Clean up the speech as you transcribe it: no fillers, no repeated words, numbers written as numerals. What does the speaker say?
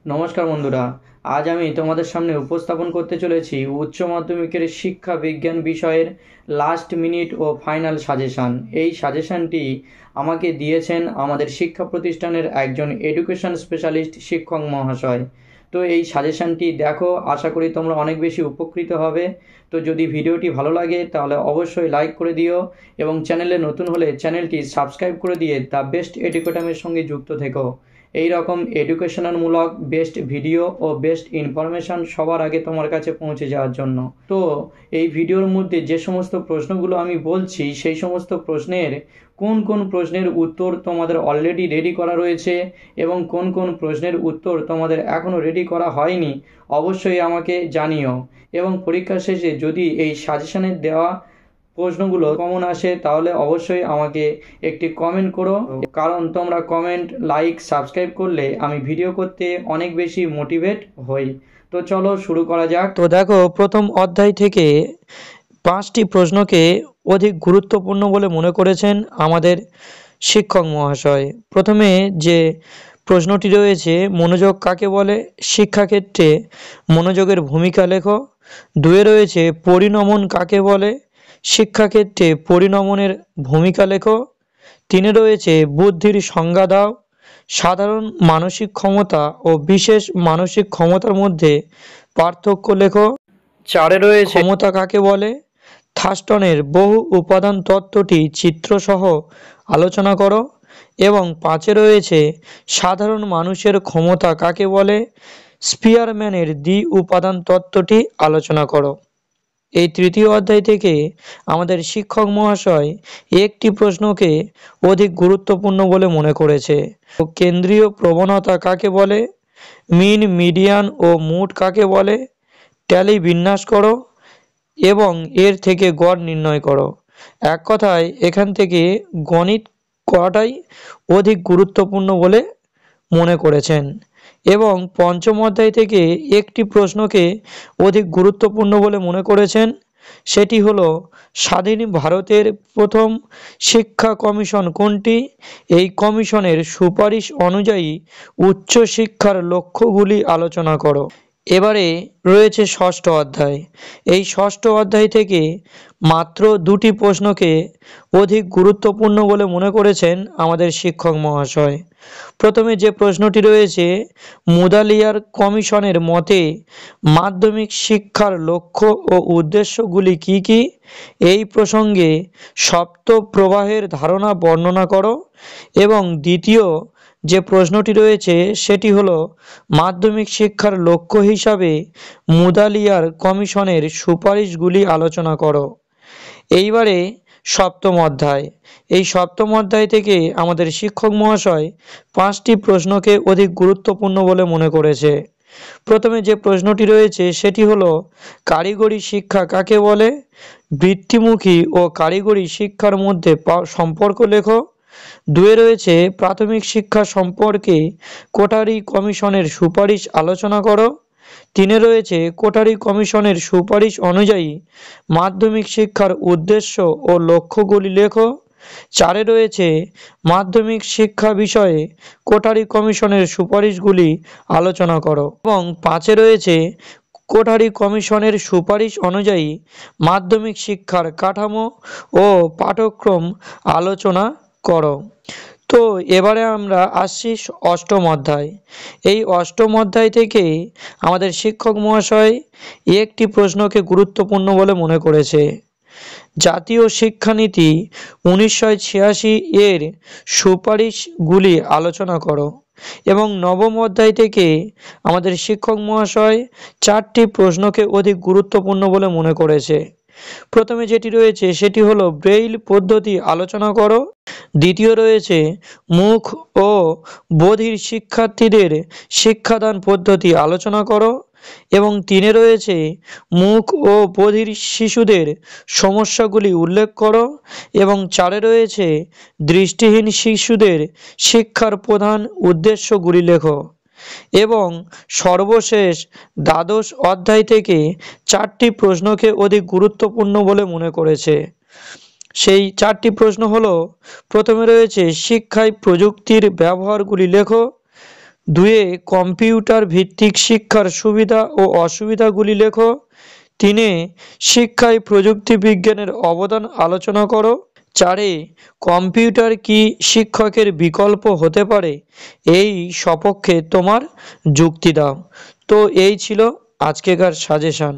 নমস্কার বন্ধুরা, আজ আমি তোমাদের সামনে উপস্থাপন করতে চলেছি উচ্চ মাধ্যমিকের শিক্ষা বিজ্ঞান বিষয়ের লাস্ট মিনিট ও ফাইনাল সাজেশান। এই সাজেশানটি আমাকে দিয়েছেন আমাদের শিক্ষা প্রতিষ্ঠানের একজন এডুকেশন স্পেশালিস্ট শিক্ষক মহাশয়। তো এই সাজেশানটি দেখো, আশা করি তোমরা অনেক বেশি উপকৃত হবে। তো যদি ভিডিওটি ভালো লাগে তাহলে অবশ্যই লাইক করে দিও এবং চ্যানেলে নতুন হলে চ্যানেলটি সাবস্ক্রাইব করে দিয়ে দ্য বেস্ট এডুকেটামের সঙ্গে যুক্ত থেকো। এই রকম এডুকেশনালমূলক বেস্ট ভিডিও ও বেস্ট ইনফরমেশান সবার আগে তোমার কাছে পৌঁছে যাওয়ার জন্য। তো এই ভিডিওর মধ্যে যে সমস্ত প্রশ্নগুলো আমি বলছি সেই সমস্ত প্রশ্নের কোন কোন প্রশ্নের উত্তর তোমাদের অলরেডি রেডি করা রয়েছে এবং কোন কোন প্রশ্নের উত্তর তোমাদের এখনও রেডি করা হয়নি অবশ্যই আমাকে জানিও। এবং পরীক্ষা শেষে যদি এই সাজেশনের দেওয়া প্রশ্নগুলো কমন আসে তাহলে অবশ্যই আমাকে একটি কমেন্ট করো, কারণ তোমরা কমেন্ট, লাইক, সাবস্ক্রাইব করলে আমি ভিডিও করতে অনেক বেশি মোটিভেট হই। তো চলো শুরু করা যাক। তো দেখো, প্রথম অধ্যায় থেকে 5টি প্রশ্নকে অধিক গুরুত্বপূর্ণ বলে মনে করেছেন আমাদের শিক্ষক মহাশয়। প্রথমে যে প্রশ্নটি রয়েছে, মনোযোগ কাকে বলে, শিক্ষাক্ষেত্রে মনোযোগের ভূমিকা লেখো। 2 রয়েছে পরিণমন কাকে বলে, শিক্ষাক্ষেত্রে পরিণমনের ভূমিকা লেখো। 3 রয়েছে বুদ্ধির সংজ্ঞা দাও, সাধারণ মানসিক ক্ষমতা ও বিশেষ মানসিক ক্ষমতার মধ্যে পার্থক্য লেখো। 4 রয়েছে ক্ষমতা কাকে বলে, থার্স্টনের বহু উপাদান তত্ত্বটি চিত্রসহ আলোচনা করো। এবং 5 রয়েছে সাধারণ মানুষের ক্ষমতা কাকে বলে, স্পিয়ারম্যানের দ্বি উপাদান তত্ত্বটি আলোচনা করো। এই তৃতীয় অধ্যায় থেকে আমাদের শিক্ষক মহাশয় একটি প্রশ্নকে অধিক গুরুত্বপূর্ণ বলে মনে করেছে। কেন্দ্রীয় প্রবণতা কাকে বলে, মিন, মিডিয়ান ও মুড কাকে বলে, ট্যালি বিন্যাস করো এবং এর থেকে গড় নির্ণয় করো। এক কথায় এখান থেকে গণিত করাটাই অধিক গুরুত্বপূর্ণ বলে মনে করেছেন। এবং পঞ্চম অধ্যায় থেকে একটি প্রশ্নকে অধিক গুরুত্বপূর্ণ বলে মনে করেছেন, সেটি হলো স্বাধীন ভারতের প্রথম শিক্ষা কমিশন কোনটি, এই কমিশনের সুপারিশ অনুযায়ী উচ্চ শিক্ষার লক্ষ্যগুলি আলোচনা করো। এবারে রয়েছে ষষ্ঠ অধ্যায়। এই ষষ্ঠ অধ্যায় থেকে মাত্র 2টি প্রশ্নকে অধিক গুরুত্বপূর্ণ বলে মনে করেছেন আমাদের শিক্ষক মহাশয়। প্রথমে যে প্রশ্নটি রয়েছে, মুদালিয়ার কমিশনের মতে মাধ্যমিক শিক্ষার লক্ষ্য ও উদ্দেশ্যগুলি কি কি, এই প্রসঙ্গে সপ্ত প্রবাহের ধারণা বর্ণনা করো। এবং দ্বিতীয় যে প্রশ্নটি রয়েছে সেটি হলো মাধ্যমিক শিক্ষার লক্ষ্য হিসাবে মুদালিয়ার কমিশনের সুপারিশগুলি আলোচনা করো। এইবারে সপ্তম অধ্যায়। এই সপ্তম অধ্যায় থেকে আমাদের শিক্ষক মহাশয় 5টি প্রশ্নকে অধিক গুরুত্বপূর্ণ বলে মনে করেছে। প্রথমে যে প্রশ্নটি রয়েছে সেটি হলো কারিগরি শিক্ষা কাকে বলে, বৃত্তিমুখী ও কারিগরি শিক্ষার মধ্যে সম্পর্ক লেখো। 2 রয়েছে প্রাথমিক শিক্ষা সম্পর্কে কোটারি কমিশনের সুপারিশ আলোচনা করো। 3 রয়েছে কোটারি কমিশনের সুপারিশ অনুযায়ী মাধ্যমিক শিক্ষার উদ্দেশ্য ও লক্ষ্যগুলি লেখো। 4 রয়েছে মাধ্যমিক শিক্ষা বিষয়ে কোটারি কমিশনের সুপারিশগুলি আলোচনা করো। এবং 5 রয়েছে কোটারি কমিশনের সুপারিশ অনুযায়ী মাধ্যমিক শিক্ষার কাঠামো ও পাঠ্যক্রম আলোচনা করো। তো এবারে আমরা আসছি অষ্টম অধ্যায়। এই অষ্টম অধ্যায় থেকে আমাদের শিক্ষক মহাশয় একটি প্রশ্নকে গুরুত্বপূর্ণ বলে মনে করেছে। জাতীয় শিক্ষানীতি 1986 এর সুপারিশগুলি আলোচনা করো। এবং নবম অধ্যায় থেকে আমাদের শিক্ষক মহাশয় 4টি প্রশ্নকে অধিক গুরুত্বপূর্ণ বলে মনে করেছে। প্রথমে যেটি রয়েছে সেটি হলো ব্রেইল পদ্ধতি আলোচনা করো। দ্বিতীয় রয়েছে মুখ ও বধির শিক্ষার্থীদের শিক্ষাদান পদ্ধতি আলোচনা করো। এবং 3 রয়েছে মুখ ও বধির শিশুদের সমস্যাগুলি উল্লেখ করো। এবং 4 রয়েছে দৃষ্টিহীন শিশুদের শিক্ষার প্রধান উদ্দেশ্যগুলি লেখো। এবং সর্বশেষ দ্বাদশ অধ্যায় থেকে 4টি প্রশ্নকে অধিক গুরুত্বপূর্ণ বলে মনে করেছে। সেই 4টি প্রশ্ন হলো, প্রথমে রয়েছে শিক্ষায় প্রযুক্তির ব্যবহারগুলি লেখো। 2 কম্পিউটার ভিত্তিক শিক্ষার সুবিধা ও অসুবিধাগুলি লেখো। 3 শিক্ষায় প্রযুক্তি বিজ্ঞানের অবদান আলোচনা করো। 4 কম্পিউটার কি শিক্ষকের বিকল্প হতে পারে, এই সপক্ষে তোমার যুক্তি দাও। তো এই ছিল আজকেকার সাজেশন।